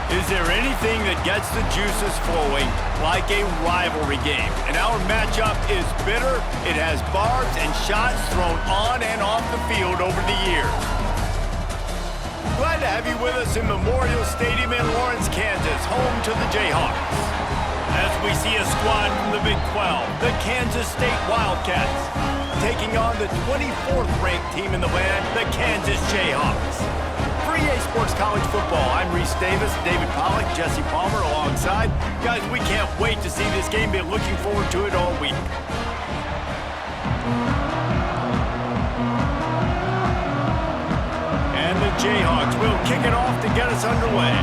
Is there anything that gets the juices flowing like a rivalry game? And our matchup is bitter. It has barbs and shots thrown on and off the field over the years. Glad to have you with us in Memorial Stadium in Lawrence, Kansas, home to the Jayhawks. As we see a squad from the Big 12, the Kansas State Wildcats, taking on the 24th ranked team in the land, the Kansas Jayhawks. For EA Sports College Football, I'm Reese Davis, David Pollack, Jesse Palmer alongside. Guys, we can't wait to see this game. Been looking forward to it all week. And the Jayhawks will kick it off to get us underway.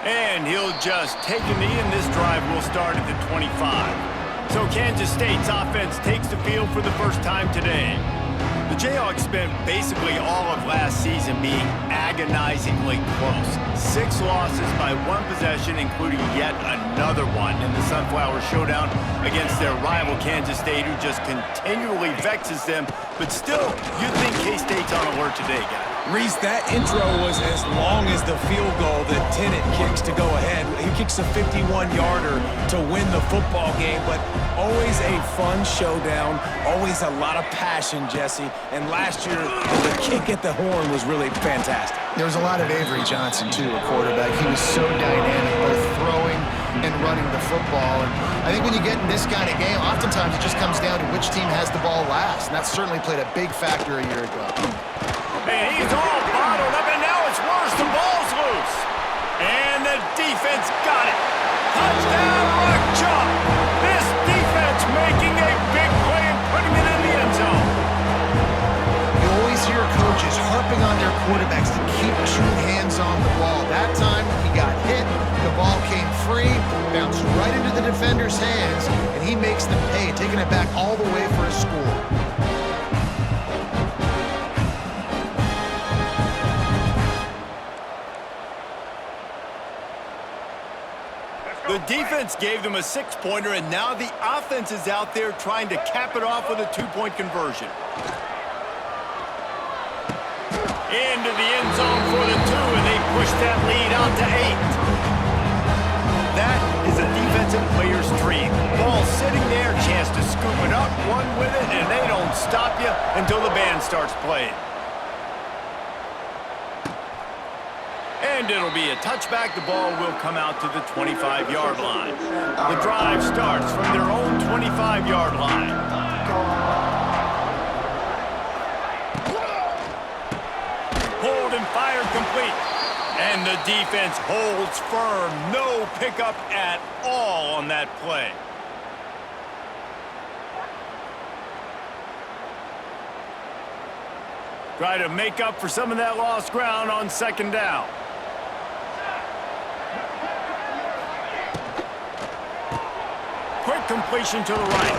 And he'll just take a knee, and this drive will start at the 25. So Kansas State's offense takes the field for the first time today. The Jayhawks spent basically all of last season being agonizingly close. 6 losses by 1 possession, including yet another one in the Sunflower Showdown against their rival Kansas State, who just continually vexes them. But still, you'd think K-State's on alert today, guys. Reese, that intro was as long as the field goal that Tennant kicks to go ahead. He kicks a 51-yarder to win the football game, but always a fun showdown, always a lot of passion, Jesse. And last year, the kick at the horn was really fantastic. There was a lot of Avery Johnson, too, a quarterback. He was so dynamic, both throwing and running the football. And I think when you get in this kind of game, oftentimes it just comes down to which team has the ball last, and that certainly played a big factor a year ago. And he's all bottled up, and now it's worse. The ball's loose. And the defense got it. Touchdown, Rock Chalk. This defense making a big play and putting it in the end zone. You always hear coaches harping on their quarterbacks to keep 2 hands on the ball. That time, he got hit. The ball came free, bounced right into the defender's hands, and he makes them pay, taking it back all the way for a score. The defense gave them a 6-pointer, and now the offense is out there trying to cap it off with a 2-point conversion. Into the end zone for the 2, and they push that lead out to 8. That is a defensive player's dream. Ball sitting there, chance to scoop it up, run with it, and they don't stop you until the band starts playing. And it'll be a touchback. The ball will come out to the 25-yard line. The drive starts from their own 25-yard line. Hold and fire complete. And the defense holds firm. No pickup at all on that play. Try to make up for some of that lost ground on 2nd down. Quick completion to the right.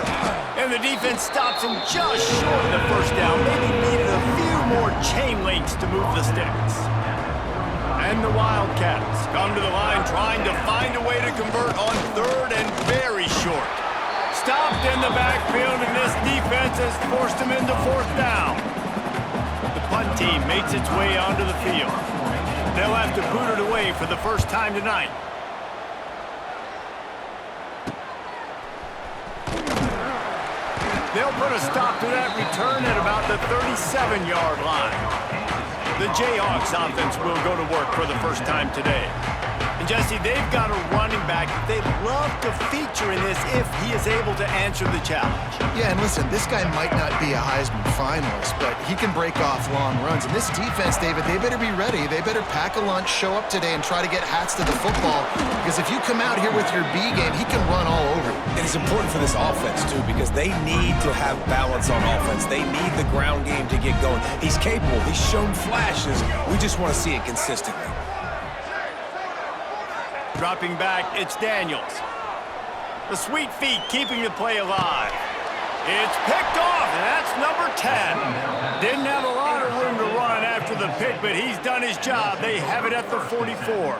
And the defense stops him just short of the 1st down. Maybe needed a few more chain links to move the sticks. And the Wildcats come to the line trying to find a way to convert on 3rd and very short. Stopped in the backfield, and this defense has forced him into 4th down. The punt team makes its way onto the field. They'll have to boot it away for the first time tonight. They'll put a stop to that return at about the 37-yard line. The Jayhawks offense will go to work for the first time today. And Jesse, they've got a running back they'd love to feature in this if he is able to answer the challenge. Yeah, and listen, this guy might not be a Heisman finalist, but he can break off long runs. And this defense, David, they better be ready. They better pack a lunch, show up today, and try to get hats to the football. Because if you come out here with your B game, he can run all over you. And it's important for this offense, too, because they need to have balance on offense. They need the ground game to get going. He's capable. He's shown flashes. We just want to see it consistently. Dropping back, it's Daniels. The sweet feet keeping the play alive. It's picked off, and that's number 10. Didn't have a lot of room to run after the pick, but he's done his job. They have it at the 44.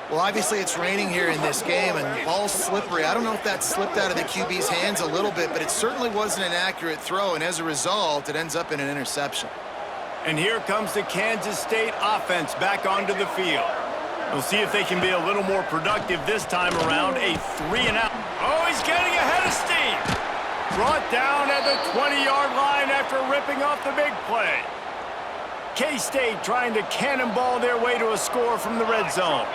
Well, obviously it's raining here in this game, and the ball's slippery. I don't know if that slipped out of the QB's hands a little bit, but it certainly wasn't an accurate throw, and as a result, it ends up in an interception. And here comes the Kansas State offense back onto the field. We'll see if they can be a little more productive this time around. A 3-and-out. Oh, he's getting ahead of steam. Brought down at the 20-yard line after ripping off the big play. K-State trying to cannonball their way to a score from the red zone.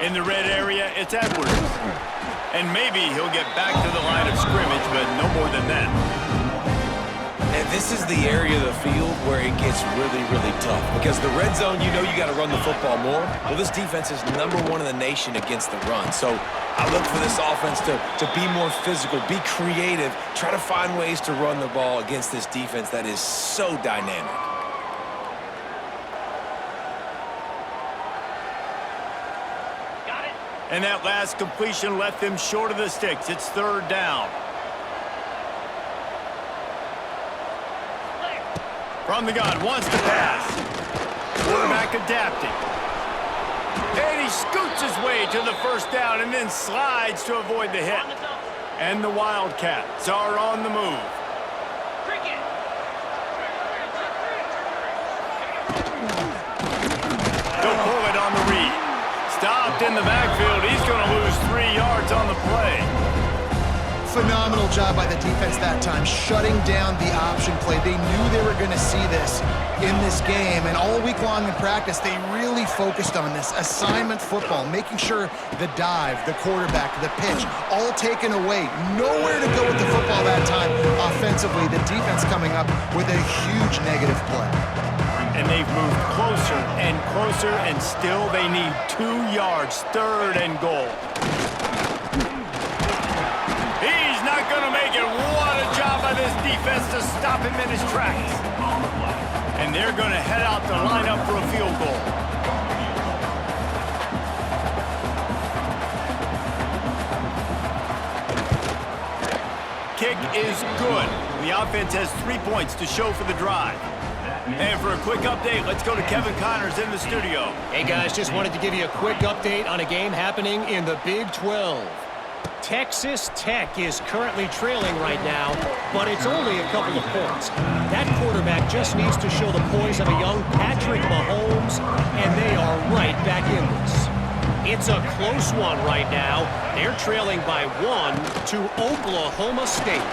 In the red area, it's Edwards. And maybe he'll get back to the line of scrimmage, but no more than that. And this is the area of the field where it gets really, really tough. Because the red zone, you know you got to run the football more. Well, this defense is #1 in the nation against the run. So I look for this offense to be more physical, be creative, try to find ways to run the ball against this defense that is so dynamic. And that last completion left them short of the sticks. It's 3rd down. From the gun, wants to pass. Quarterback adapting. And he scoots his way to the 1st down and then slides to avoid the hit. And the Wildcats are on the move. They'll pull it on the read. Stopped in the backfield. He's going to lose 3 yards on the play. Phenomenal job by the defense that time, shutting down the option play. They knew they were going to see this in this game, and all week long in practice, they really focused on this assignment football, making sure the dive, the quarterback, the pitch, all taken away. Nowhere to go with the football that time offensively. The defense coming up with a huge negative play. And they've moved closer and closer, and still they need 2 yards, 3rd and goal. He's not going to make it. What a job by this defense to stop him in his tracks. And they're going to head out to line up for a field goal. Kick is good. The offense has 3 points to show for the drive. And for a quick update, let's go to Kevin Connors in the studio. Hey guys, just wanted to give you a quick update on a game happening in the Big 12. Texas Tech is currently trailing right now, but it's only a couple of points. That quarterback just needs to show the poise of a young Patrick Mahomes, and they are right back in this. It's a close one right now. They're trailing by 1 to Oklahoma State.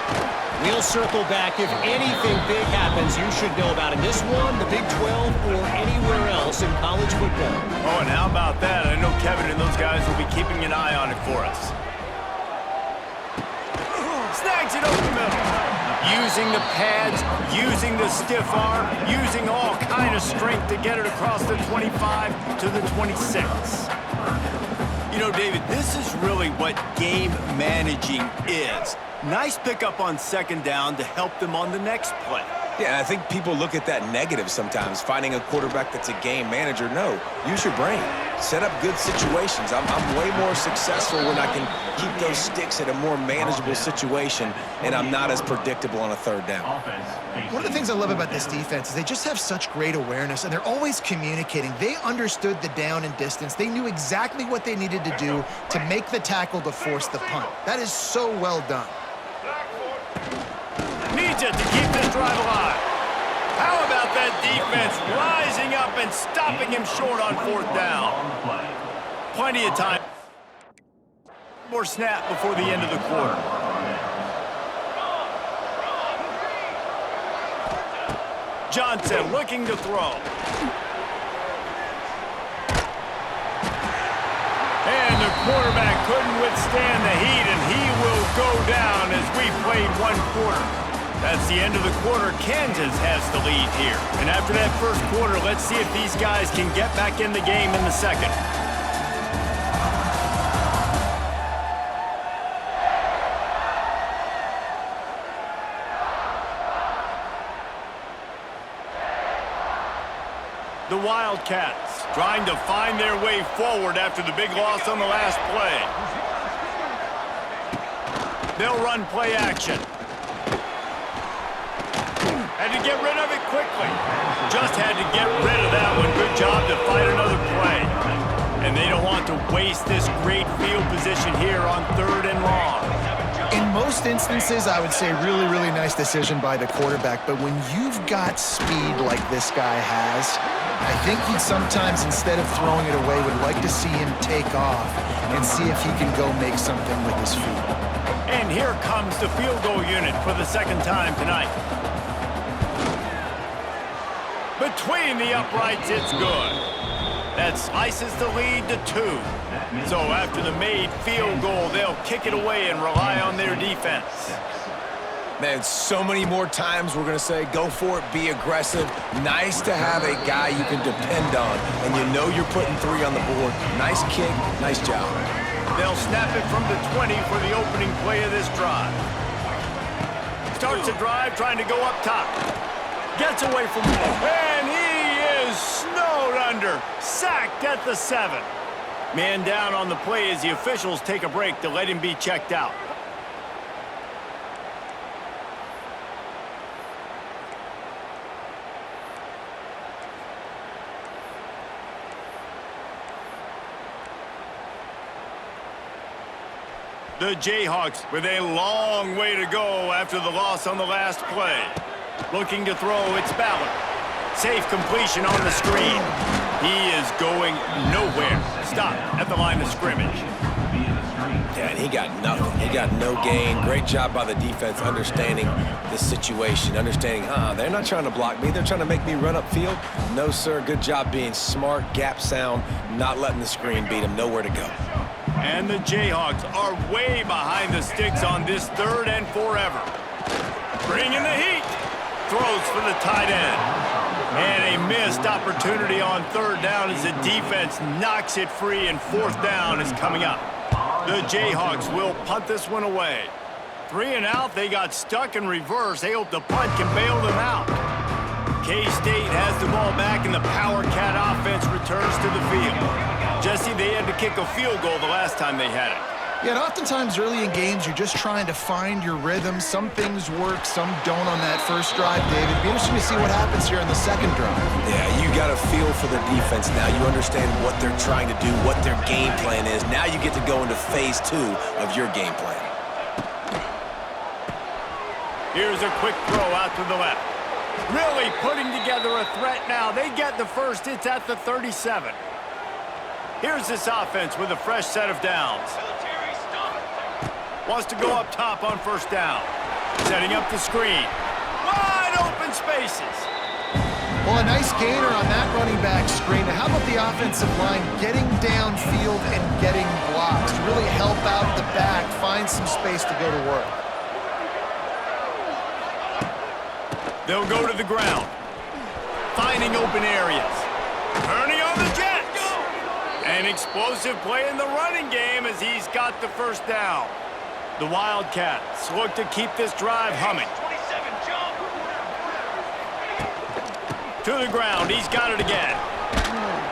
We'll circle back if anything big happens you should know about in this one, the Big 12, or anywhere else in college football. Oh, and how about that? I know Kevin and those guys will be keeping an eye on it for us. Snags it over the middle. Using the pads, using the stiff arm, using all kind of strength to get it across the 25 to the 26. You know, David, this is really what game managing is. Nice pickup on 2nd down to help them on the next play. Yeah, I think people look at that negative sometimes, finding a quarterback that's a game manager. No, use your brain. Set up good situations. I'm way more successful when I can keep those sticks at a more manageable situation, and I'm not as predictable on a 3rd down. One of the things I love about this defense is they just have such great awareness, and they're always communicating. They understood the down and distance. They knew exactly what they needed to do to make the tackle to force the punt. That is so well done. Needs it to keep this drive alive. How about that defense rising up and stopping him short on 4th down? Plenty of time. More snap before the end of the quarter. Johnson looking to throw. And the quarterback couldn't withstand the heat, and he will go down as we played 1 quarter. That's the end of the quarter. Kansas has the lead here. And after that 1st quarter, let's see if these guys can get back in the game in the 2nd. The Wildcats trying to find their way forward after the big loss on the last play. They'll run play action. Had to get rid of it quickly. Just had to get rid of that one. Good job to fight another play. And they don't want to waste this great field position here on 3rd and long. In most instances, I would say really, really nice decision by the quarterback. But when you've got speed like this guy has, I think he sometimes, instead of throwing it away, would like to see him take off and see if he can go make something with his feet. And here comes the field goal unit for the 2nd time tonight. Between the uprights, it's good. That slices the lead to 2. So after the made field goal, they'll kick it away and rely on their defense. Man, so many more times we're going to say, go for it, be aggressive. Nice to have a guy you can depend on, and you know you're putting 3 on the board. Nice kick, nice job. They'll snap it from the 20 for the opening play of this drive. Starts the drive trying to go up top. Gets away from him, and he is snowed under. Sacked at the 7. Man down on the play as the officials take a break to let him be checked out. The Jayhawks with a long way to go after the loss on the last play. Looking to throw, it's Ballard. Safe completion on the screen. He is going nowhere. Stop at the line of scrimmage. Yeah, and he got nothing. He got no gain. Great job by the defense understanding the situation, understanding, they're not trying to block me. They're trying to make me run upfield. No, sir. Good job being smart, gap sound, not letting the screen beat him. Nowhere to go. And the Jayhawks are way behind the sticks on this 3rd and forever. Bringing the heat. Throws for the tight end. And a missed opportunity on 3rd down as the defense knocks it free, and 4th down is coming up. The Jayhawks will punt this one away. 3 and out, they got stuck in reverse. They hope the punt can bail them out. K-State has the ball back, and the Power Cat offense returns to the field. Jesse, they had to kick a field goal the last time they had it. Yeah, and oftentimes early in games, you're just trying to find your rhythm. Some things work, some don't on that first drive, David. It'd be interesting to see what happens here in the 2nd drive. Yeah, you got a feel for the defense now. You understand what they're trying to do, what their game plan is. Now you get to go into phase 2 of your game plan. Here's a quick throw out to the left. Really putting together a threat now. They get the first. It's at the 37. Here's this offense with a fresh set of downs. Wants to go up top on 1st down. Setting up the screen. Wide open spaces. Well, a nice gainer on that running back screen. Now, how about the offensive line getting downfield and getting blocks to really help out the back, find some space to go to work? They'll go to the ground. Finding open areas. Turning on the Jets. An explosive play in the running game as he's got the 1st down. The Wildcats look to keep this drive humming. To the ground, he's got it again.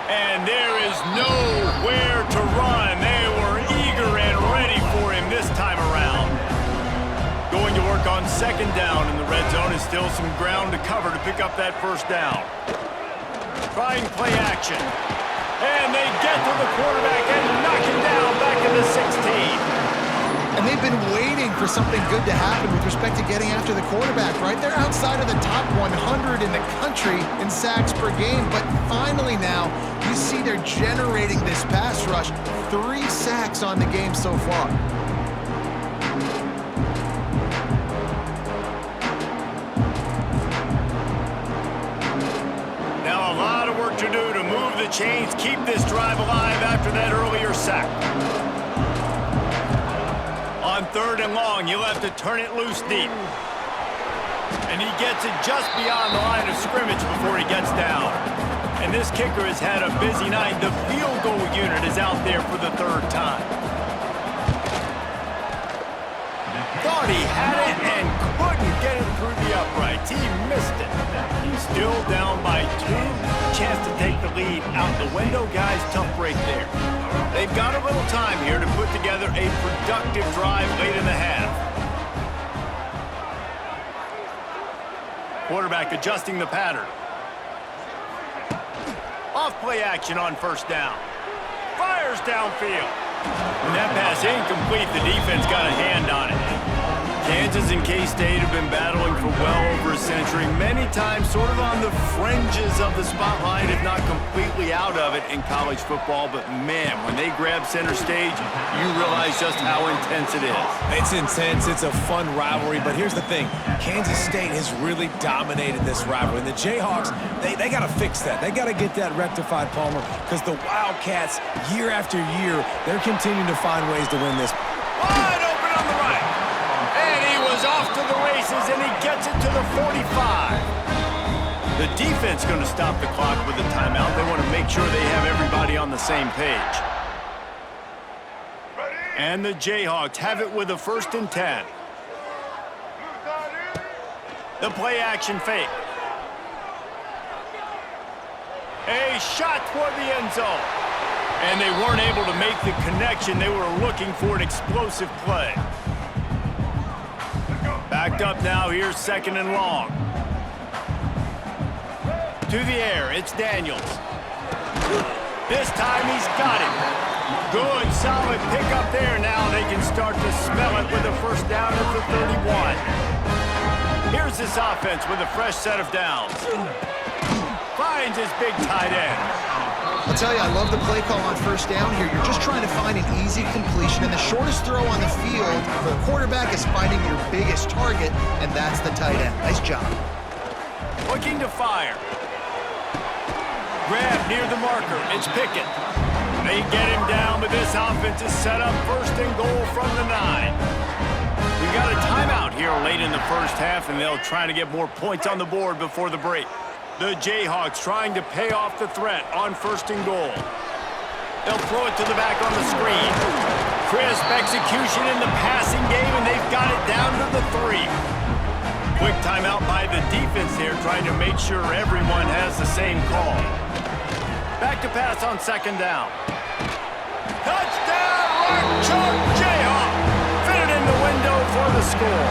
And there is nowhere to run. They were eager and ready for him this time around. Going to work on 2nd down in the red zone. Is still some ground to cover to pick up that 1st down. Trying play action. And they get to the quarterback and knock him down back in the 16. And they've been waiting for something good to happen with respect to getting after the quarterback, right? They're outside of the top 100 in the country in sacks per game, but finally now you see they're generating this pass rush. 3 sacks on the game so far. Now a lot of work to do to move the chains, keep this drive alive after that earlier sack. On 3rd and long, you'll have to turn it loose deep. And he gets it just beyond the line of scrimmage before he gets down. And this kicker has had a busy night. The field goal unit is out there for the 3rd time. Thought he had it and couldn't get it through the uprights. He missed it. Still down by 2. Chance to take the lead out the window. Guys, tough break there. They've got a little time here to put together a productive drive late in the half. Quarterback adjusting the pattern. Off play action on first down. Fires downfield. When that pass incomplete, the defense got a hand on it. Kansas and K-State have been battling for well over a century, many times sort of on the fringes of the spotlight, if not completely out of it in college football. But man, when they grab center stage, you realize just how intense it is. It's intense. It's a fun rivalry. But here's the thing. Kansas State has really dominated this rivalry. And the Jayhawks, they got to fix that. They got to get that rectified, Palmer, because the Wildcats, year after year, they're continuing to find ways to win this. Wide open on the right. And he was off to the races, and he gets it to the 45. The defense going to stop the clock with a timeout. They want to make sure they have everybody on the same page. And the Jayhawks have it with a 1st and 10. The play action fake. A shot toward the end zone. And they weren't able to make the connection. They were looking for an explosive play. Backed up now, here's 2nd and long. To the air, it's Daniels. This time he's got him. Good, solid pickup there. Now they can start to smell it with a 1st down at the 31. Here's this offense with a fresh set of downs. Finds his big tight end. I'll tell you, I love the play call on 1st down here. You're just trying to find an easy completion, and the shortest throw on the field for a quarterback is finding your biggest target, and that's the tight end. Nice job. Looking to fire. Grab near the marker. It's Pickett. They get him down, but this offense is set up 1st and goal from the 9. We got a timeout here late in the 1st half, and they'll try to get more points on the board before the break. The Jayhawks trying to pay off the threat on 1st and goal. They'll throw it to the back on the screen. Crisp execution in the passing game, and they've got it down to the 3. Quick timeout by the defense here, trying to make sure everyone has the same call. Back to pass on 2nd down. Touchdown, Archer Jayhawk! Fit it in the window for the score.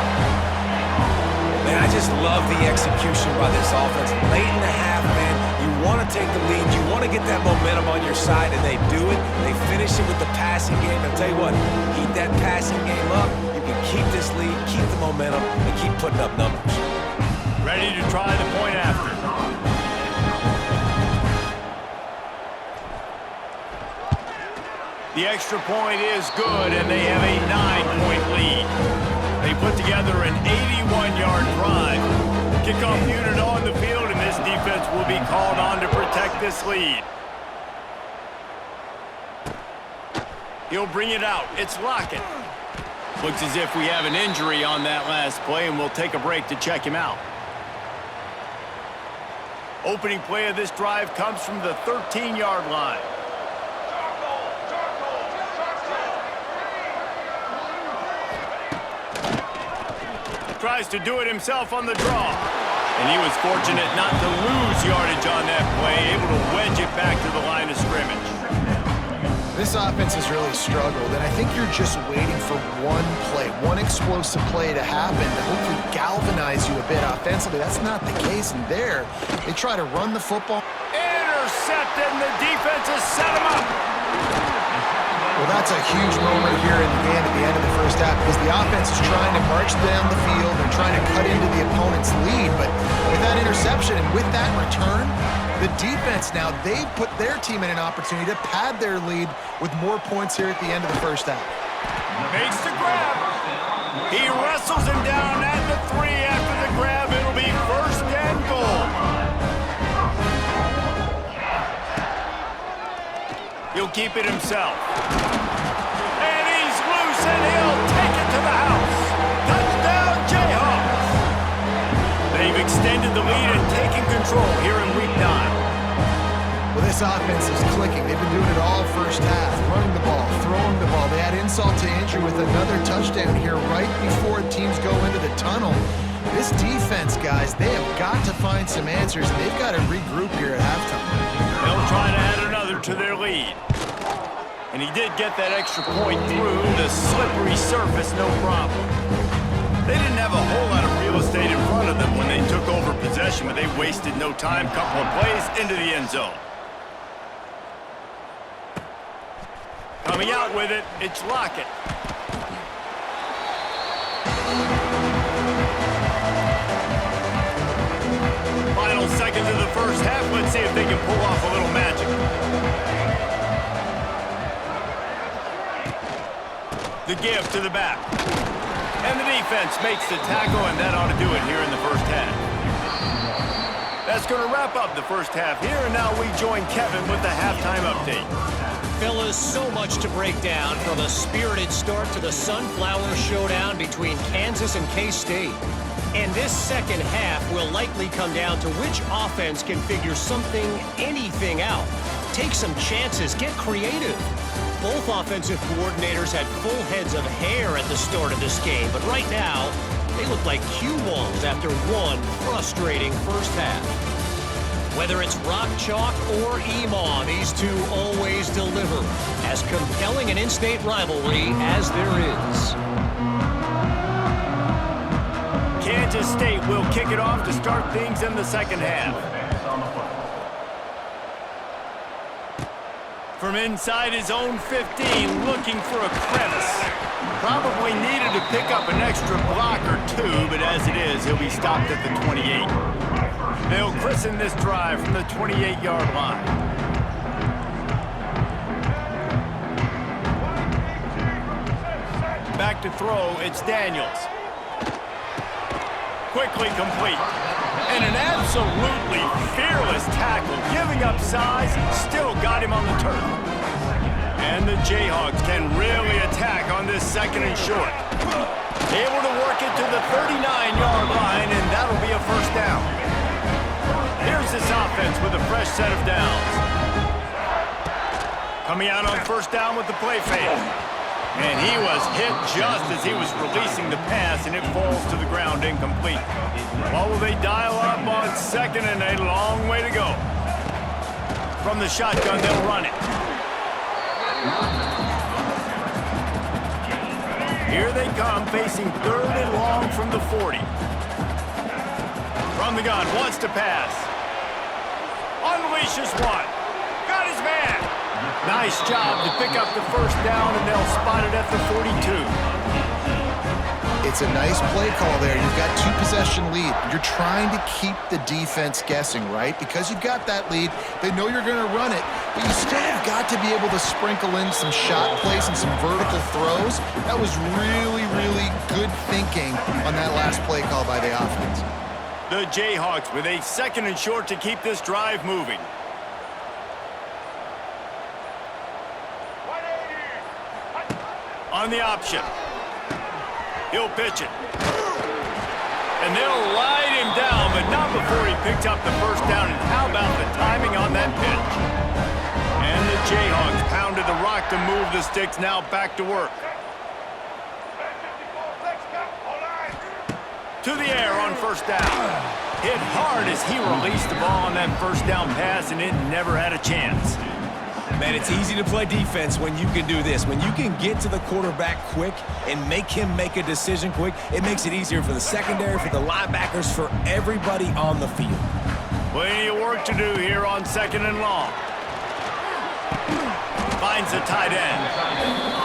Man, I just love the execution by this offense. Late in the half, man, you want to take the lead. You want to get that momentum on your side, and they do it. They finish it with the passing game. I'll tell you what, keep that passing game up. You can keep this lead, keep the momentum, and keep putting up numbers. Ready to try the point after. The extra point is good, and they have a 9-point lead. They put together an 81-yard drive. Kickoff unit on the field, and this defense will be called on to protect this lead. He'll bring it out. It's Lockett. Looks as if we have an injury on that last play, and we'll take a break to check him out. Opening play of this drive comes from the 13-yard line. Tries to do it himself on the draw. And he was fortunate not to lose yardage on that play, able to wedge it back to the line of scrimmage. This offense has really struggled, and I think you're just waiting for one play, one explosive play to happen to hopefully galvanize you a bit offensively. That's not the case, and there, they try to run the football. Intercepted, and the defense has set him up. Well, that's a huge moment here in the game at the end of the 1st half, because the offense is trying to march down the field and trying to cut into the opponent's lead. But with that interception and with that return, the defense now, they've put their team in an opportunity to pad their lead with more points here at the end of the 1st half. Makes the grab. He wrestles him down at the 3 after the grab. It'll be 1st and goal. He'll keep it himself. And he's loose, and he'll take it to the house. Touchdown, Jayhawks. They've extended the lead and taken control here in Week 9. Well, this offense is clicking. They've been doing it all 1st half, running the ball, throwing the ball. They had insult to injury with another touchdown here right before teams go into the tunnel. This defense, guys, they have got to find some answers, and they've got to regroup here at halftime. They'll try to add another to their lead. And he did get that extra point through the slippery surface, no problem. They didn't have a whole lot of real estate stayed in front of them when they took over possession, but they wasted no time. Couple of plays into the end zone. Coming out with it, it's Lockett. Final seconds of the first half. Let's see if they can pull off a little magic. The give to the back. And the defense makes the tackle, and that ought to do it here in the first half. That's going to wrap up the first half here, and now we join Kevin with the halftime update. Fellas, so much to break down, from a spirited start to the Sunflower Showdown between Kansas and K-State. And this second half will likely come down to which offense can figure something, anything out. Take some chances, get creative. Both offensive coordinators had full heads of hair at the start of this game, but right now, they look like cue balls after one frustrating first half. Whether it's rock chalk or Emaw, these two always deliver. As compelling an in-state rivalry as there is. Kansas State will kick it off to start things in the second half. From inside his own 15, looking for a crevice. Probably needed to pick up an extra block or two, but as it is, he'll be stopped at the 28. They'll christen this drive from the 28-yard line. Back to throw, it's Daniels. Quickly complete. And an absolutely fearless tackle, giving up size, still got him on the turf. And the Jayhawks can really attack on this second and short. Able to work it to the 39-yard line, and that'll be a first down. Here's this offense with a fresh set of downs. Coming out on first down with the play fake. And he was hit just as he was releasing the pass, and it falls to the ground incomplete. What will they dial up on second, and a long way to go. From the shotgun, they'll run it. Here they come, facing third and long from the 40. From the gun, wants to pass. Unleashes one. Got his man. Nice job to pick up the first down, and they'll spot it at the 42. It's a nice play call there. You've got two-possession lead. You're trying to keep the defense guessing, right? Because you've got that lead, they know you're going to run it, but you still have got to be able to sprinkle in some shot plays and some vertical throws. That was really, really good thinking on that last play call by the offense. The Jayhawks with a second and short to keep this drive moving. On the option. He'll pitch it. And they'll ride him down, but not before he picked up the first down. And how about the timing on that pitch? And the Jayhawks pounded the rock to move the sticks, now back to work. To the air on first down. Hit hard as he released the ball on that first down pass, and it never had a chance. Man, it's easy to play defense when you can do this. When you can get to the quarterback quick and make him make a decision quick, it makes it easier for the secondary, for the linebackers, for everybody on the field. Plenty of work to do here on second and long. Finds a tight end.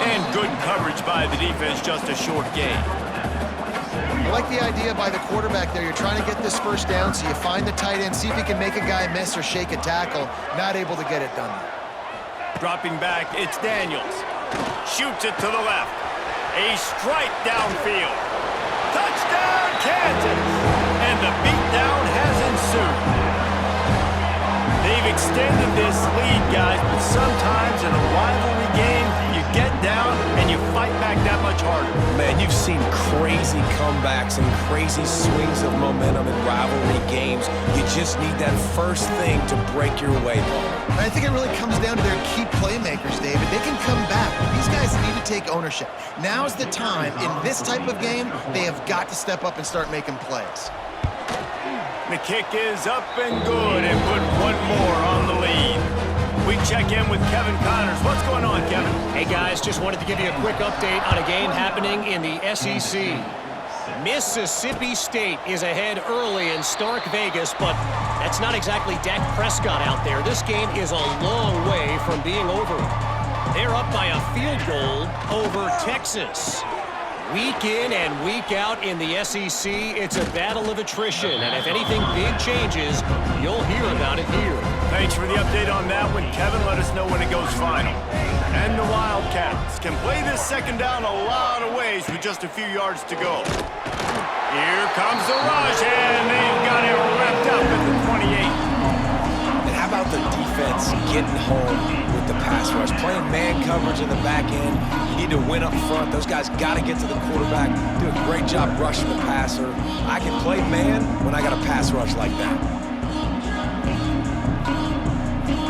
And good coverage by the defense, just a short gain. I like the idea by the quarterback there. You're trying to get this first down, so you find the tight end, see if he can make a guy miss or shake a tackle. Not able to get it done. Dropping back, it's Daniels. Shoots it to the left. A strike downfield. Touchdown, Kansas! And the beatdown has ensued. They've extended this lead, guys, but sometimes in a rivalry game, you get down and you fight back that much harder. Man, you've seen crazy comebacks and crazy swings of momentum in rivalry games. You just need that first thing to break your way, Paul. I think it really comes down to their key playmakers, David. They can come back, but these guys need to take ownership. Now's the time. In this type of game, they have got to step up and start making plays. The kick is up and good, and put one more on the lead. We check in with Kevin Connors. What's going on, Kevin? Hey, guys, just wanted to give you a quick update on a game happening in the SEC. Mississippi State is ahead early in Stark Vegas, but that's not exactly Dak Prescott out there. This game is a long way from being over. They're up by a field goal over Texas. Week in and week out in the SEC, it's a battle of attrition, and if anything big changes, you'll hear about it here. Thanks for the update on that one, Kevin. Let us know when it goes final. And the Wildcats can play this second down a lot of ways with just a few yards to go. Here comes the rush, and they've got it wrapped up at the 28. And how about the defense getting home with the pass rush? Playing man coverage in the back end. You need to win up front. Those guys got to get to the quarterback, do a great job rushing the passer. I can play man when I got a pass rush like that.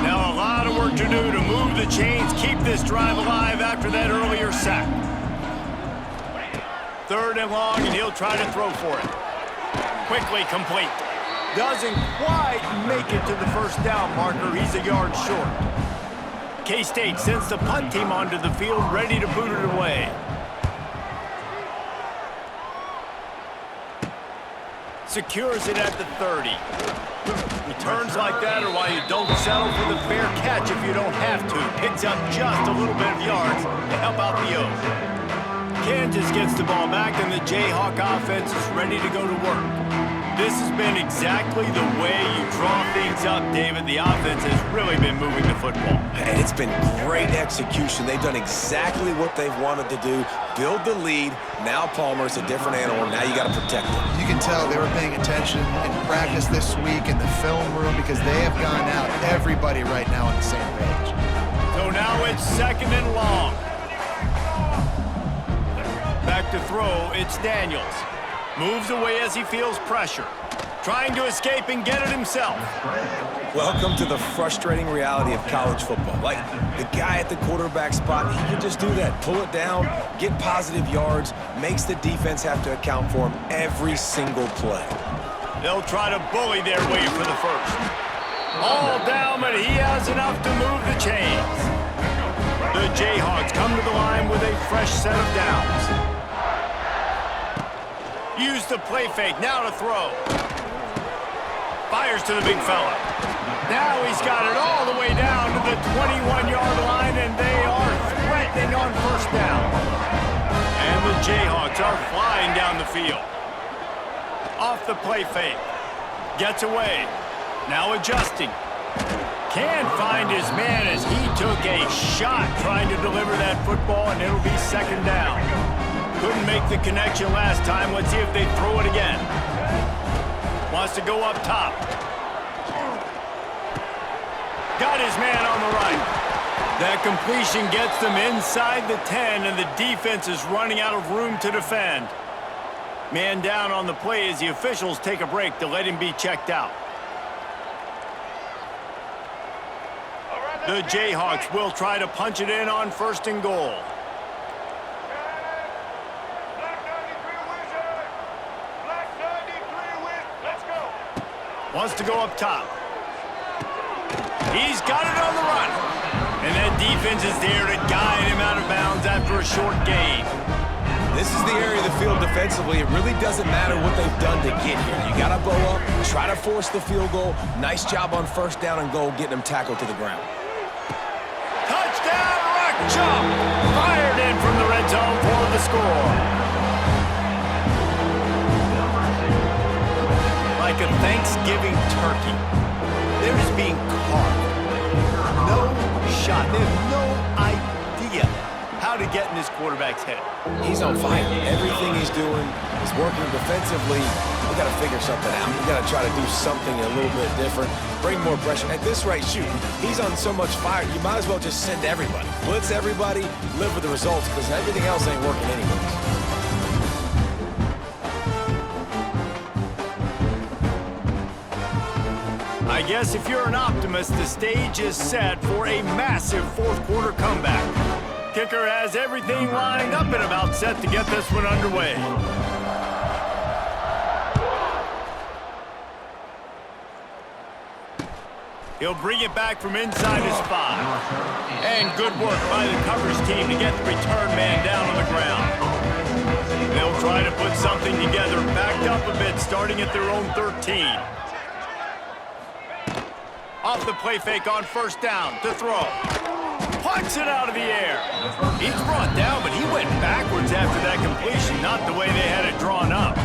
Now a lot of work to do to move the chains, keep this drive alive after that earlier sack. 3rd and long, and he'll try to throw for it. Quickly complete. Doesn't quite make it to the first down marker. He's a yard short. K-State sends the punt team onto the field, ready to boot it away. Secures it at the 30. Returns like that are why you don't settle for the fair catch if you don't have to. Picks up just a little bit of yards to help out the O's. Kansas gets the ball back, and the Jayhawk offense is ready to go to work. This has been exactly the way you draw things up, David. The offense has really been moving the football. And it's been great execution. They've done exactly what they've wanted to do. Build the lead. Now Palmer's a different animal. Now you got to protect him. You can tell they were paying attention in practice this week in the film room because they have gone out, everybody right now on the same page. So now it's 2nd and long. Back to throw, it's Daniels. Moves away as he feels pressure. Trying to escape and get it himself. Welcome to the frustrating reality of college football. Like, the guy at the quarterback spot, he can just do that. Pull it down, get positive yards, makes the defense have to account for him every single play. They'll try to bully their way for the first. All down, but he has enough to move the chains. The Jayhawks come to the line with a fresh set of downs. Use the play fake, now to throw. Fires to the big fella. Now he's got it all the way down to the 21-yard line, and they are threatening on first down. And the Jayhawks are flying down the field. Off the play fake. Gets away. Now adjusting. Can't find his man as he took a shot trying to deliver that football, and it'll be 2nd down. Couldn't make the connection last time. Let's see if they throw it again. Wants to go up top. Got his man on the right. That completion gets them inside the 10, and the defense is running out of room to defend. Man down on the play as the officials take a break to let him be checked out. The Jayhawks will try to punch it in on 1st and goal. Wants to go up top. He's got it on the run. And that defense is there to guide him out of bounds after a short gain. This is the area of the field defensively. It really doesn't matter what they've done to get here. You got to bow up, try to force the field goal. Nice job on 1st down and goal, getting them tackled to the ground. Touchdown, Rock Chop! Fired in from the red zone for the score. Like a Thanksgiving turkey, they're just being carved. No shot. They have no idea how to get in this quarterback's head. He's on fire. Everything he's doing is working defensively. We got to figure something out. We got to try to do something a little bit different. Bring more pressure. At this rate, shoot, he's on so much fire, you might as well just send everybody. Blitz everybody, live with the results, because everything else ain't working anyways. I guess if you're an optimist, the stage is set for a massive 4th quarter comeback. Kicker has everything lined up and about set to get this one underway. He'll bring it back from inside his 5. And good work by the coverage team to get the return man down on the ground. They'll try to put something together, backed up a bit, starting at their own 13. Off the play fake on first down to throw. Punts it out of the air. He's brought down, but he went backwards after that completion, not the way they had it drawn up.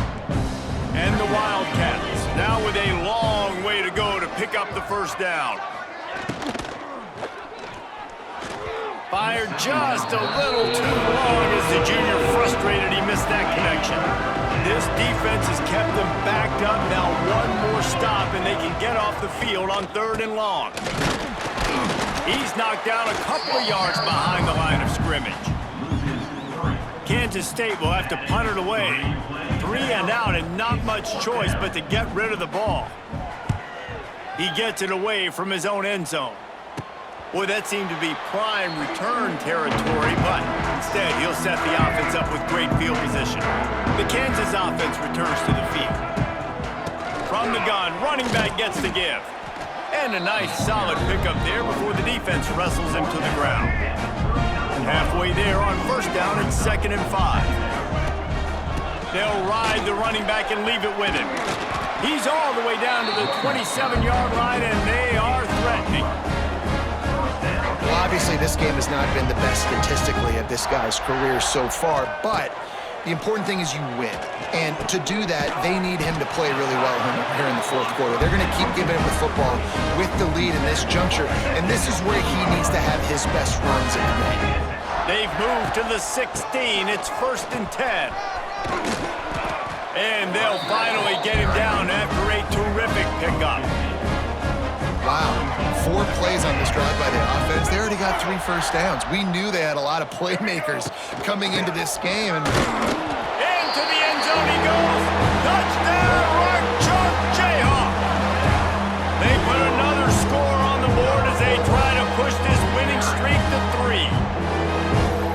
And the Wildcats, now with a long way to go to pick up the first down. Fired just a little too long as the junior frustrated he missed that connection. This defense has kept them backed up. Now one more stop and they can get off the field on 3rd and long. He's knocked down a couple of yards behind the line of scrimmage. Kansas State will have to punt it away. 3 and out and not much choice but to get rid of the ball. He gets it away from his own end zone. Boy, that seemed to be prime return territory, but instead he'll set the offense up with great field position. The Kansas offense returns to the field. From the gun, running back gets the give. And a nice solid pickup there before the defense wrestles him to the ground. Halfway there on first down, it's 2nd and 5. They'll ride the running back and leave it with him. He's all the way down to the 27-yard line, and they are threatening. Well, obviously, this game has not been the best statistically of this guy's career so far, but the important thing is you win. And to do that, they need him to play really well here in the 4th quarter. They're going to keep giving him the football with the lead in this juncture, and this is where he needs to have his best runs in the game. They've moved to the 16. It's 1st and 10. And they'll finally get him down after a terrific pickup. Wow, 4 plays on this drive by the offense. They already got 3 first downs. We knew they had a lot of playmakers coming into this game. And into the end zone he goes. Touchdown, Jayhawks. They put another score on the board as they try to push this winning streak to 3.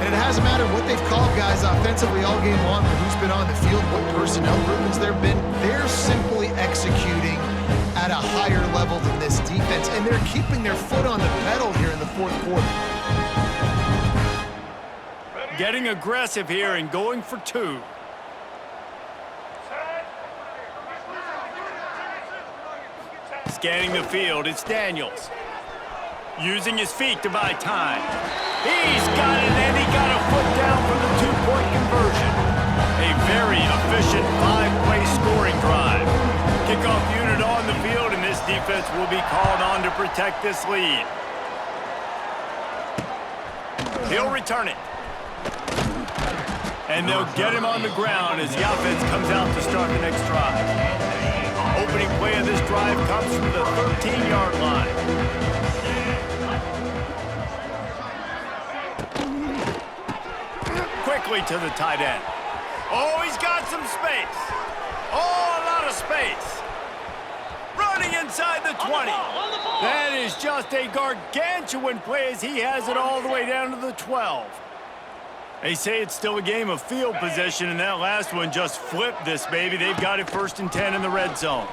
And it hasn't mattered what they've called guys offensively all game long, or who's been on the field, what personnel groupings there have been. They're simply executing at a higher level than this defense, and they're keeping their foot on the pedal here in the 4th quarter. Getting aggressive here and going for 2. Scanning the field, it's Daniels. Using his feet to buy time. He's got it, and he got a foot down for the 2-point conversion. A very efficient 5-play scoring drive. Kickoff unit on the field, and this defense will be called on to protect this lead. He'll return it. And they'll get him on the ground as the offense comes out to start the next drive. Opening play of this drive comes from the 13-yard line. Quickly to the tight end. Oh, he's got some space. Oh, a lot of space. Running inside the 20. That is just a gargantuan play as he has it all the way down to the 12. They say it's still a game of field possession, and that last one just flipped this baby. They've got it 1st and 10 in the red zone.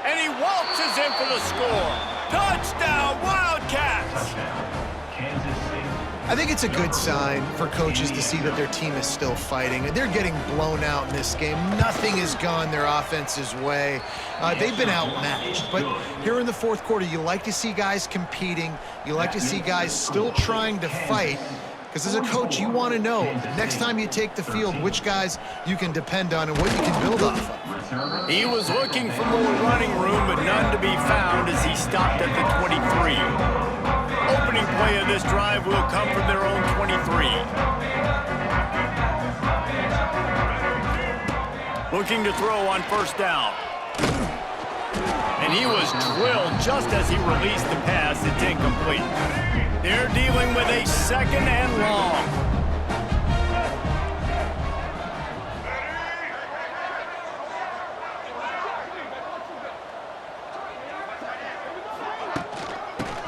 And he waltzes in for the score. Touchdown, Wildcats! I think it's a good sign for coaches to see that their team is still fighting. They're getting blown out in this game. Nothing has gone their offense's way. They've been outmatched. But here in the 4th quarter, you like to see guys competing. You like to see guys still trying to fight. Because as a coach, you want to know, next time you take the field, which guys you can depend on and what you can build off of. He was looking for more running room, but none to be found as he stopped at the 23. Opening play of this drive will come from their own 23. Looking to throw on first down. And he was drilled just as he released the pass. It's incomplete. They're dealing with a 2nd and long.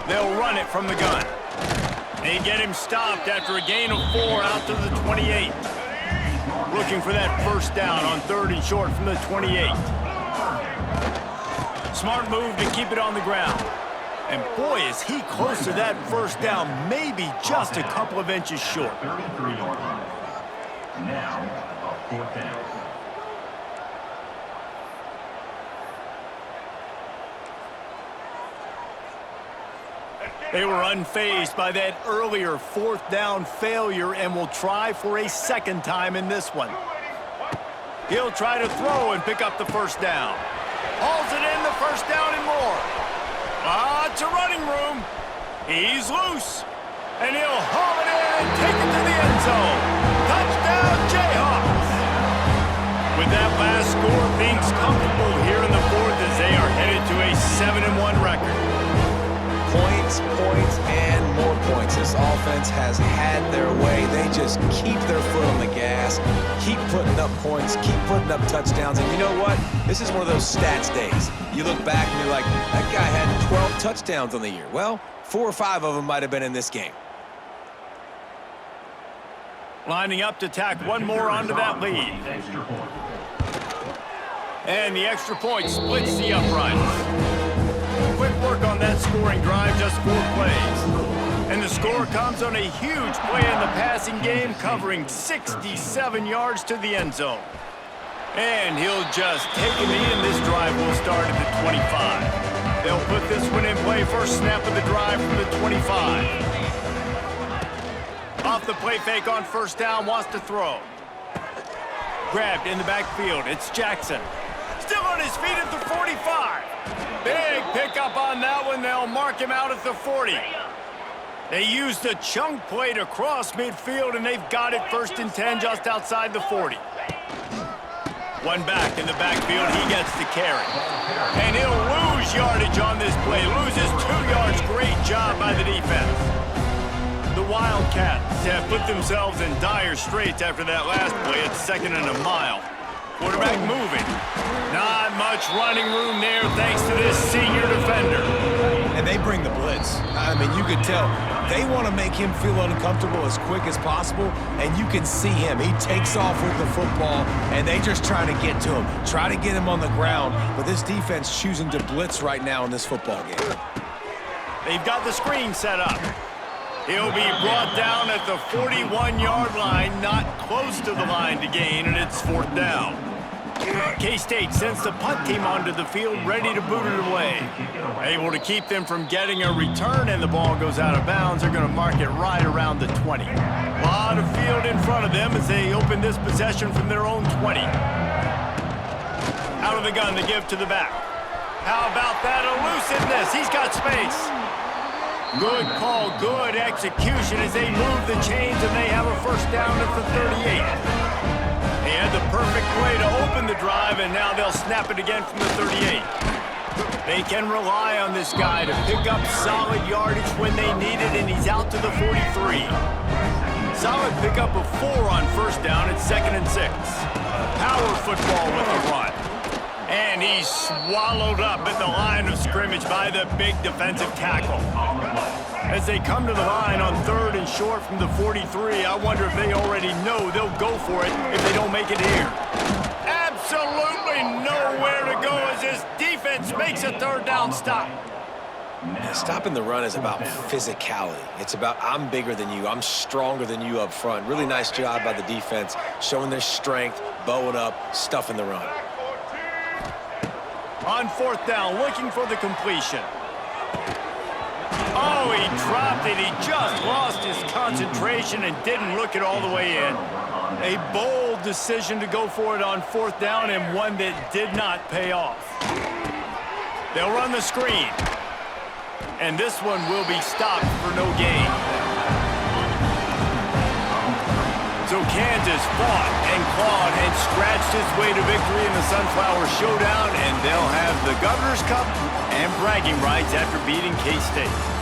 They'll run it from the gun. They get him stopped after a gain of 4 out to the 28. Looking for that first down on 3rd and short from the 28. Smart move to keep it on the ground. And boy, is he close to that first down, maybe just a couple of inches short. Now They were unfazed by that earlier fourth down failure and will try for a second time in this one. He'll try to throw and pick up the first down. Hauls it in, the first down and more. It's a running room. He's loose. And he'll haul it in and take it to the end zone. Touchdown, Jayhawks. With that last score, things comfortable here in the fourth as they are headed to a 7-1 record. Points, points, and more points. This offense has had their way. They just keep their foot on the gas, keep putting up points, keep putting up touchdowns. And you know what? This is one of those stats days. You look back and you're like, that guy had 12 touchdowns on the year. Well, 4 or 5 of them might have been in this game. Lining up to tack one more onto that lead. And the extra point splits the uprights. Quick work on that scoring drive, just 4 plays. And the score comes on a huge play in the passing game, covering 67 yards to the end zone. And he'll just take a knee, and this drive will start at the 25. They'll put this one in play, first snap of the drive from the 25. Off the play fake on first down, wants to throw. Grabbed in the backfield, it's Jackson. Still on his feet at the 45. Big pickup on that one. They'll mark him out at the 40. They used a chunk play to cross midfield, and they've got it first and 10 just outside the 40. One back in the backfield. He gets the carry. And he'll lose yardage on this play. Loses 2 yards. Great job by the defense. The Wildcats have put themselves in dire straits after that last play. It's 2nd and a mile. Quarterback moving. Not much running room there thanks to this senior defender. And they bring the blitz. I mean, you could tell they want to make him feel uncomfortable as quick as possible, and you can see him. He takes off with the football, and they just try to get to him, try to get him on the ground. But this defense choosing to blitz right now in this football game. They've got the screen set up. He'll be brought down at the 41-yard line, not close to the line to gain, and it's 4th down. K-State sends the punt team onto the field, ready to boot it away. Able to keep them from getting a return, and the ball goes out of bounds. They're going to mark it right around the 20. A lot of field in front of them as they open this possession from their own 20. Out of the gun, they give to the back. How about that elusiveness? He's got space. Good call, good execution as they move the chains, and they have a first down at the 38. They had the perfect play to open the drive, and now they'll snap it again from the 38. They can rely on this guy to pick up solid yardage when they need it, and he's out to the 43. Solid pickup of 4 on first down. It's 2nd and 6. Power football with the run. And he's swallowed up at the line of scrimmage by the big defensive tackle. As they come to the line on 3rd and short from the 43, I wonder if they already know they'll go for it if they don't make it here. Absolutely nowhere to go as this defense makes a 3rd down stop. Yeah, stopping the run is about physicality. It's about I'm bigger than you, I'm stronger than you up front. Really nice job by the defense, showing their strength, bowing up, stuffing the run. On 4th down, looking for the completion. Oh, he dropped it. He just lost his concentration and didn't look it all the way in. A bold decision to go for it on 4th down, and one that did not pay off. They'll run the screen. And this one will be stopped for no gain. So Kansas fought and clawed and scratched its way to victory in the Sunflower Showdown, and they'll have the Governor's Cup and bragging rights after beating K-State.